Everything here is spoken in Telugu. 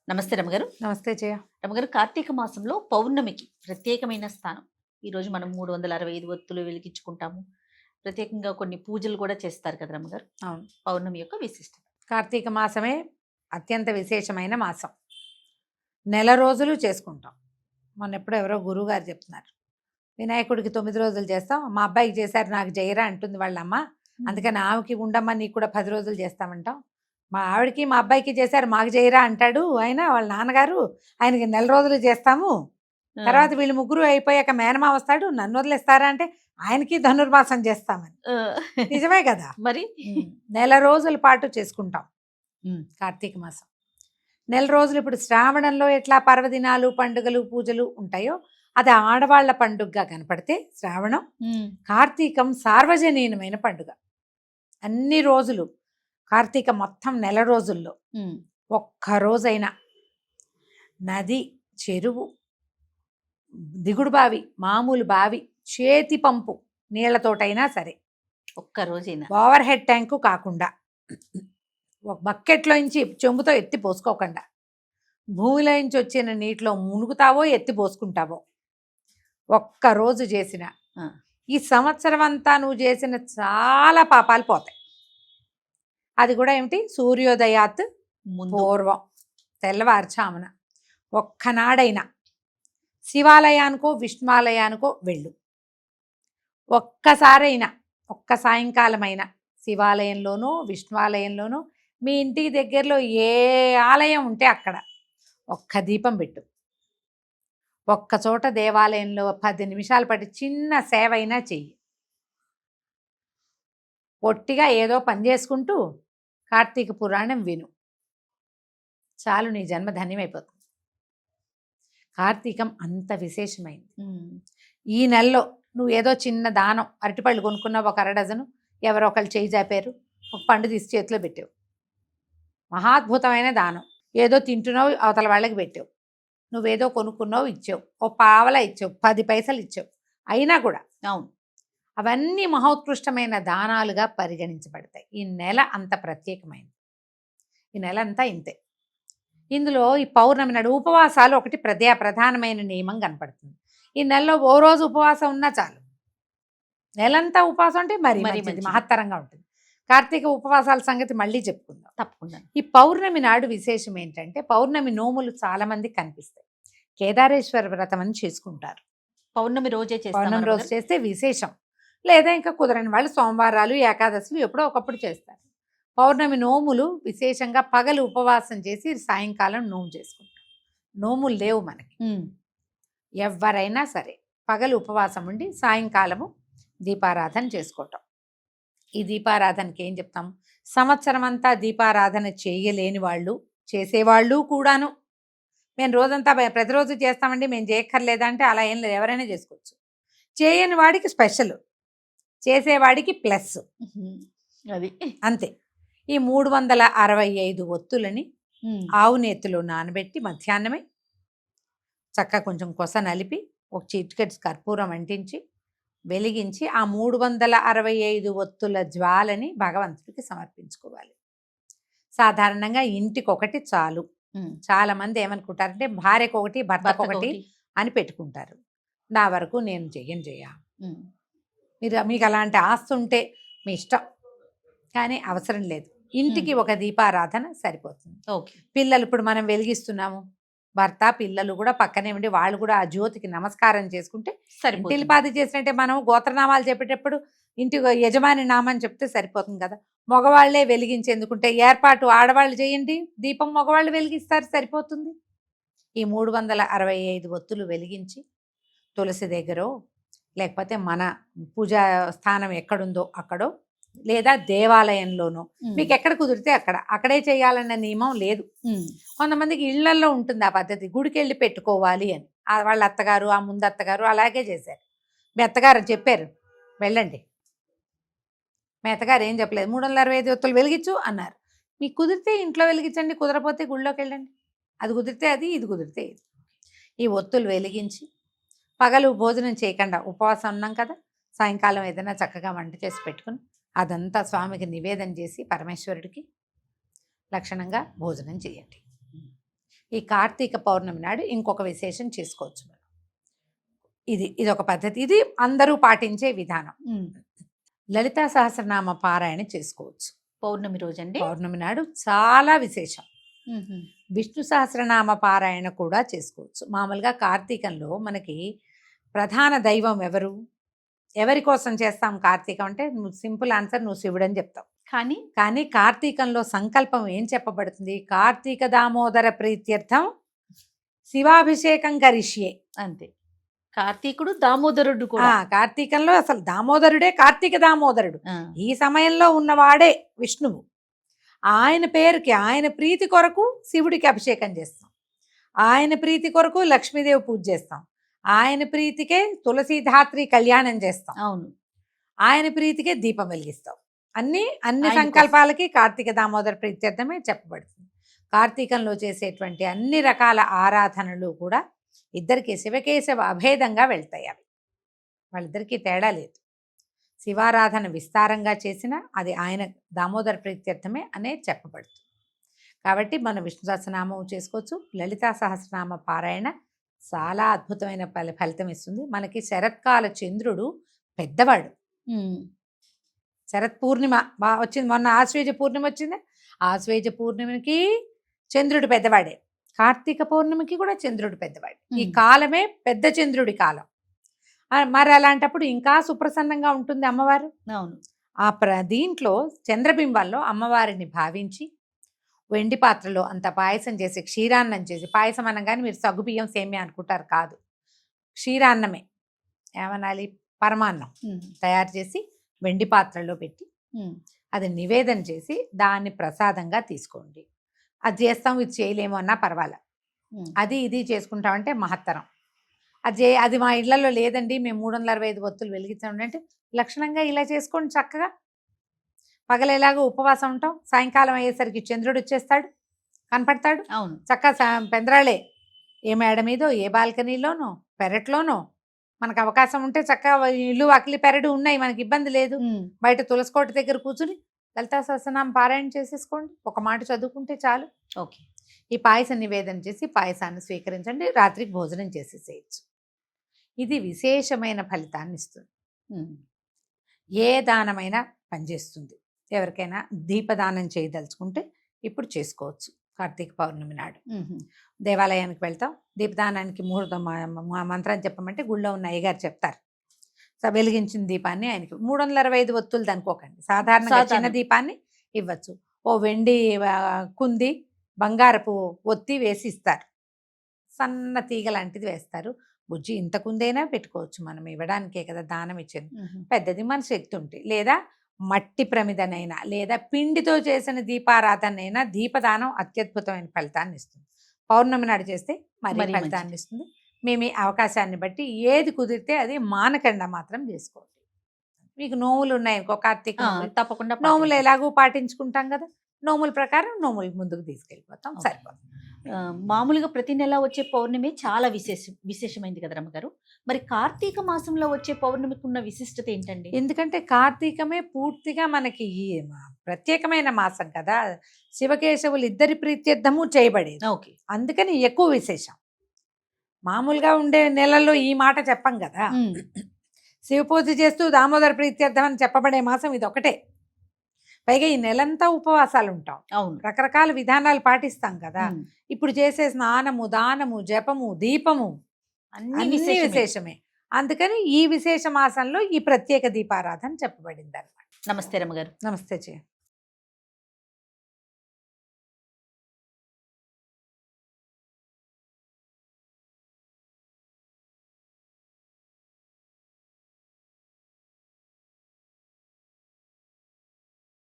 నమస్తే రమగారు. నమస్తే జయ. రమగారు, కార్తీక మాసంలో పౌర్ణమికి ప్రత్యేకమైన స్థానం. ఈరోజు మనం 365 ఒత్తులు వెలిగించుకుంటాము. ప్రత్యేకంగా కొన్ని పూజలు కూడా చేస్తారు కదా రమగారు. అవును, పౌర్ణమి యొక్క విశిష్టత. కార్తీక మాసమే అత్యంత విశేషమైన మాసం. నెల రోజులు చేసుకుంటాం. మొన్నెప్పుడు ఎవరో గురువుగారు చెప్తున్నారు, వినాయకుడికి 9 రోజులు చేస్తాం, మా అబ్బాయికి చేశారు నాకు చేయరా అంటుంది వాళ్ళ అమ్మ, అందుకని ఆమెకి ఉండమ్మా నీకు కూడా 10 రోజులు చేస్తామంటాం. మా ఆవిడకి మా అబ్బాయికి చేశారు మాకు చేయరా అంటాడు ఆయన, వాళ్ళ నాన్నగారు ఆయనకి నెల రోజులు చేస్తాము, తర్వాత వీళ్ళు ముగ్గురు అయిపోయాక మేనమా వస్తాడు నన్ను వదిలేస్తారా అంటే ఆయనకి ధనుర్మాసం చేస్తామని. నిజమే కదా మరి నెల రోజుల పాటు చేసుకుంటాం కార్తీక మాసం. నెల రోజులు ఇప్పుడు శ్రావణంలో ఎట్లా పర్వదినాలు పండుగలు పూజలు ఉంటాయో అది ఆడవాళ్ల పండుగగా కనపడితే శ్రావణం, కార్తీకం సార్వజనీనమైన పండుగ. అన్ని రోజులు కార్తీక మొత్తం నెల రోజుల్లో ఒక్క రోజైనా నది, చెరువు, దిగుడు బావి, మామూలు బావి, చేతి పంపు నీళ్లతోటైనా సరే, ఒక్క రోజైనా ఓవర్ హెడ్ ట్యాంకు కాకుండా, ఒక బకెట్లో నుంచి చెంబుతో ఎత్తి పోసుకోకుండా, భూమిలో నుంచి వచ్చిన నీటిలో మునుగుతావో ఎత్తి పోసుకుంటావో, ఒక్కరోజు చేసిన ఈ సంవత్సరం అంతా నువ్వు చేసిన చాలా పాపాలు పోతాయి. అది కూడా ఏమిటి, సూర్యోదయాత్ పూర్వం తెల్లవారుచామున ఒక్కనాడైనా శివాలయానికో విష్ణువాలయానికో వెళ్ళు. ఒక్కసారైనా ఒక్క సాయంకాలమైనా శివాలయంలోనో విష్ణువాలయంలోనో మీ ఇంటికి దగ్గరలో ఏ ఆలయం ఉంటే అక్కడ ఒక్క దీపం పెట్టు. ఒక్క చోట దేవాలయంలో 10 నిమిషాలు పట్టి చిన్న సేవ అయినా చెయ్యి. పొట్టిగా ఏదో పని చేసుకుంటూ కార్తీక పురాణం విను, చాలు నీ జన్మ ధన్యమైపోతుంది. కార్తీకం అంత విశేషమైంది. ఈ నెలలో నువ్వు ఏదో చిన్న దానం, అరటిపళ్ళు కొనుక్కున్నావు ఒక 1/2 డజను, ఎవరో ఒకళ్ళు చేయి జాపారు, ఒక పండు తీసి చేతిలో పెట్టావు, మహాద్భుతమైన దానం. ఏదో తింటున్నావు అవతల వాళ్ళకి పెట్టావు, నువ్వేదో కొనుక్కున్నావు ఇచ్చావు, ఓ పావలా ఇచ్చావు, 10 పైసలు ఇచ్చావు, అయినా కూడా అవును అవన్నీ మహోత్కృష్టమైన దానాలుగా పరిగణించబడతాయి. ఈ నెల అంత ప్రత్యేకమైనది. ఈ నెల అంతా ఇంతే. ఇందులో ఈ పౌర్ణమి నాడు ఉపవాసాలు ఒకటి ప్రధానమైన నియమం కనపడుతుంది. ఈ నెలలో ఓ రోజు ఉపవాసం ఉన్నా చాలు, నెలంతా ఉపవాసం అంటే మరి మహత్తరంగా ఉంటుంది. కార్తీక ఉపవాసాల సంగతి మళ్ళీ చెప్పుకుందాం తప్పకుండా. ఈ పౌర్ణమి నాడు విశేషం ఏంటంటే, పౌర్ణమి నోములు చాలా మంది కనిపిస్తాయి. కేదారేశ్వర వ్రతం అని చేసుకుంటారు. పౌర్ణమి రోజే పౌర్ణమి రోజు చేస్తే విశేషం. లేదా ఇంకా కుదరని వాళ్ళు సోమవారాలు ఏకాదశులు ఎప్పుడో ఒకప్పుడు చేస్తారు. పౌర్ణమి నోములు విశేషంగా పగలు ఉపవాసం చేసి సాయంకాలం నోము చేసుకుంటారు. నోములు లేవు మనకి, ఎవరైనా సరే పగలు ఉపవాసం ఉండి సాయంకాలము దీపారాధన చేసుకోవటం. ఈ దీపారాధనకి ఏం చెప్తాము, సంవత్సరం అంతా దీపారాధన చేయలేని వాళ్ళు, చేసేవాళ్ళు కూడాను, మేము రోజంతా ప్రతిరోజు చేస్తామండి మేము చేయక్కర్లేదా అంటే అలా ఏం లేదు, ఎవరైనా చేసుకోవచ్చు. చేయని వాడికి స్పెషల్, చేసేవాడికి ప్లస్, అది అంతే. ఈ 365 ఒత్తులని ఆవు నేతిలో నానబెట్టి మధ్యాహ్నమే చక్కగా కొంచెం కొస నలిపి ఒక చిటికెడు కర్పూరం అంటించి వెలిగించి ఆ 365 ఒత్తుల జ్వాలని భగవంతుడికి సమర్పించుకోవాలి. సాధారణంగా ఇంటికి ఒకటి చాలు. చాలా మంది ఏమనుకుంటారంటే భార్యకు ఒకటి భర్తకు ఒకటి అని పెట్టుకుంటారు. నా వరకు నేను చెయ్య, మీకు అలాంటి ఆస్తి ఉంటే మీ ఇష్టం, కానీ అవసరం లేదు. ఇంటికి ఒక దీపారాధన సరిపోతుంది. పిల్లలు ఇప్పుడు మనం వెలిగిస్తున్నాము, భర్త పిల్లలు కూడా పక్కనే ఉండి వాళ్ళు కూడా ఆ జ్యోతికి నమస్కారం చేసుకుంటే సరిపోతుంది. తిలిపాది చేసినట్టే మనం గోత్రనామాలు చెప్పేటప్పుడు ఇంటి యజమాని నామని చెప్తే సరిపోతుంది కదా. మగవాళ్లే వెలిగించేందుకుంటే ఏర్పాటు ఆడవాళ్ళు చేయండి, దీపం మగవాళ్ళు వెలిగిస్తారు, సరిపోతుంది. ఈ 365 ఒత్తులు వెలిగించి తులసి దగ్గరో లేకపోతే మన పూజా స్థానం ఎక్కడుందో అక్కడో లేదా దేవాలయంలోనో మీకు ఎక్కడ కుదిరితే అక్కడే చేయాలన్న నియమం లేదు. కొంతమందికి ఇళ్లల్లో ఉంటుంది ఆ పద్ధతి, గుడికి వెళ్ళి పెట్టుకోవాలి అని. వాళ్ళ అత్తగారు ఆ ముందు అత్తగారు అలాగే చేశారు. మీ అత్తగారు చెప్పారు వెళ్ళండి, మీ అత్తగారు ఏం చెప్పలేదు, 365 ఒత్తులు వెలిగించు అన్నారు. మీకు కుదిరితే ఇంట్లో వెలిగించండి, కుదరపోతే గుళ్ళోకి వెళ్ళండి. అది కుదిరితే అది, ఇది కుదిరితే ఇది. ఈ ఒత్తులు వెలిగించి పగలు భోజనం చేయకుండా ఉపవాసం ఉన్నాం కదా, సాయంకాలం ఏదైనా చక్కగా వంట చేసి పెట్టుకుని అదంతా స్వామికి నివేదన చేసి పరమేశ్వరుడికి లక్షణంగా భోజనం చేయండి. ఈ కార్తీక పౌర్ణమి నాడు ఇంకొక విశేషం చేసుకోవచ్చు మనం. ఇది ఒక పద్ధతి, ఇది అందరూ పాటించే విధానం. లలితా సహస్రనామ పారాయణ చేసుకోవచ్చు పౌర్ణమి రోజండి. పౌర్ణమి నాడు చాలా విశేషం. విష్ణు సహస్రనామ పారాయణ కూడా చేసుకోవచ్చు. మామూలుగా కార్తీకంలో మనకి ప్రధాన దైవం ఎవరి కోసం చేస్తాం కార్తీకం అంటే, నువ్వు సింపుల్ ఆన్సర్, నువ్వు శివుడు అని చెప్తావు. కానీ కార్తీకంలో సంకల్పం ఏం చెప్పబడుతుంది? కార్తీక దామోదర ప్రీత్యర్థం శివాభిషేకం కరిష్యే. అంతే, కార్తీకుడు దామోదరుడు కూడా. కార్తీకంలో అసలు దామోదరుడే కార్తీక దామోదరుడు. ఈ సమయంలో ఉన్నవాడే విష్ణువు. ఆయన పేరుకి, ఆయన ప్రీతి కొరకు శివుడికి అభిషేకం చేస్తాం. ఆయన ప్రీతి కొరకు లక్ష్మీదేవి పూజ చేస్తాం. ఆయన ప్రీతికే తులసీధాత్రి కళ్యాణం చేస్తాం. అవును, ఆయన ప్రీతికే దీపం వెలిగిస్తాం. అన్ని సంకల్పాలకి కార్తీక దామోదర ప్రీత్యర్థమే చెప్పబడుతుంది. కార్తీకంలో చేసేటువంటి అన్ని రకాల ఆరాధనలు కూడా ఇద్దరికి శివకేశవ అభేదంగా వెళ్తాయి. అవి వాళ్ళిద్దరికీ తేడా లేదు. శివారాధన విస్తారంగా చేసినా అది ఆయన దామోదర ప్రీత్యర్థమే అనే చెప్పబడుతుంది. కాబట్టి మనం విష్ణు సహస్రనామం చేసుకోవచ్చు. లలితా సహస్రనామ పారాయణ చాలా అద్భుతమైన ఫలితం ఇస్తుంది. మనకి శరత్కాల చంద్రుడు పెద్దవాడు. శరత్ పూర్ణిమ వచ్చింది, మొన్న ఆశ్వేజ పూర్ణిమ వచ్చింది. ఆశ్వేజ పూర్ణిమకి చంద్రుడు పెద్దవాడే, కార్తీక పౌర్ణమికి కూడా చంద్రుడు పెద్దవాడు. ఈ కాలమే పెద్ద చంద్రుడి కాలం. మరి అలాంటప్పుడు ఇంకా సుప్రసన్నంగా ఉంటుంది అమ్మవారు. అవును, దీంట్లో చంద్రబింబాల్లో అమ్మవారిని భావించి వెండి పాత్రలో అంత పాయసం చేసి, క్షీరాన్నం చేసి, పాయసం అనగానే మీరు సగ్గుబియ్యం సేమ్యా అనుకుంటారు, కాదు, క్షీరాన్నమే, ఏమనాలి, పరమాన్నం తయారు చేసి వెండి పాత్రలో పెట్టి అది నివేదన చేసి దాన్ని ప్రసాదంగా తీసుకోండి. అది చేస్తాం, ఇది చేయలేము అన్నా పర్వాలే, అది ఇది చేసుకుంటామంటే మహత్తరం. అది మా ఇళ్లలో లేదండి, మేము 365 ఒత్తులు వెలిగించామండి అంటే లక్షణంగా ఇలా చేసుకోండి. చక్కగా పగలేలాగా ఉపవాసం ఉంటాం, సాయంకాలం అయ్యేసరికి చంద్రుడు వచ్చేస్తాడు, కనపడతాడు. అవును, చక్కగా పెందరాళే, ఏ మేడ మీదో, ఏ బాల్కనీలోనో, పెరట్లోనో మనకు అవకాశం ఉంటే చక్కగా ఇల్లు అకిలి పెరడు ఉన్నాయి, మనకి ఇబ్బంది లేదు. బయట తులసికోట దగ్గర కూర్చుని లలితా సహస్రనామం పారాయణ చేసేసుకోండి, ఒక మాట చదువుకుంటే చాలు. ఓకే, ఈ పాయసం నివేదన చేసి పాయసాన్ని స్వీకరించండి, రాత్రికి భోజనం చేసేసేయచ్చు. ఇది విశేషమైన ఫలితాన్ని ఇస్తుంది. ఏ దానమైనా పనిచేస్తుంది. ఎవరికైనా దీపదానం చేయదలుచుకుంటే ఇప్పుడు చేసుకోవచ్చు. కార్తీక పౌర్ణమి నాడు దేవాలయానికి వెళ్తాం, దీపదానానికి ముహూర్తం మంత్రం చెప్పమంటే గుళ్ళో ఉన్న అయ్యగారు చెప్తారు. వెలిగించిన దీపాన్ని ఆయనకి 365 ఒత్తులు అనుకోకండి, సాధారణంగా చిన్న దీపాన్ని ఇవ్వచ్చు. ఓ వెండి కుంది, బంగారపు ఒత్తి వేసి ఇస్తారు, సన్న తీగ లాంటిది వేస్తారు. బుజ్జి ఇంత కుందైనా పెట్టుకోవచ్చు, మనం ఇవ్వడానికే కదా దానం ఇచ్చేది. పెద్దది మన శక్తి ఉంటే, లేదా మట్టి ప్రమిదనైనా, లేదా పిండితో చేసిన దీపారాధనైనా దీపదానం అత్యద్భుతమైన ఫలితాన్ని ఇస్తుంది. పౌర్ణమి నాడు చేస్తే మరి ఫలితాన్ని ఇస్తుంది. మేము ఈ అవకాశాన్ని బట్టి ఏది కుదిరితే అది మానకండా మాత్రం చేసుకోండి. మీకు నోములు ఉన్నాయి, కార్తీక తప్పకుండా నోములు ఎలాగూ పాటించుకుంటాం కదా, నోముల ప్రకారం నోములు ముందుకు తీసుకెళ్ళిపోతాం, సరిపోతుంది. మామూలుగా ప్రతి నెల వచ్చే పౌర్ణమి చాలా విశేషమైంది కదా రమ్మగారు. మరి కార్తీక మాసంలో వచ్చే పౌర్ణమికి ఉన్న విశిష్టత ఏంటండి? ఎందుకంటే కార్తీకమే పూర్తిగా మనకి ప్రత్యేకమైన మాసం కదా, శివకేశవులు ఇద్దరి ప్రీత్యర్థము చేయబడేది. ఓకే, అందుకని ఎక్కువ విశేషం. మామూలుగా ఉండే నెలల్లో ఈ మాట చెప్పం కదా, శివ పూజ చేస్తూ దామోదర ప్రీత్యర్థం అని చెప్పబడే మాసం ఇది ఒకటే. పైగా ఈ నెలంతా ఉపవాసాలు ఉంటాం, రకరకాల విధానాలు పాటిస్తాం కదా. ఇప్పుడు చేసే స్నానము, దానము, జపము, దీపము అన్ని విశేషమే. అందుకని ఈ విశేష మాసంలో ఈ ప్రత్యేక దీపారాధన చెప్పబడింది అన్నమాట. నమస్తే రమ్మగారు. నమస్తే చే.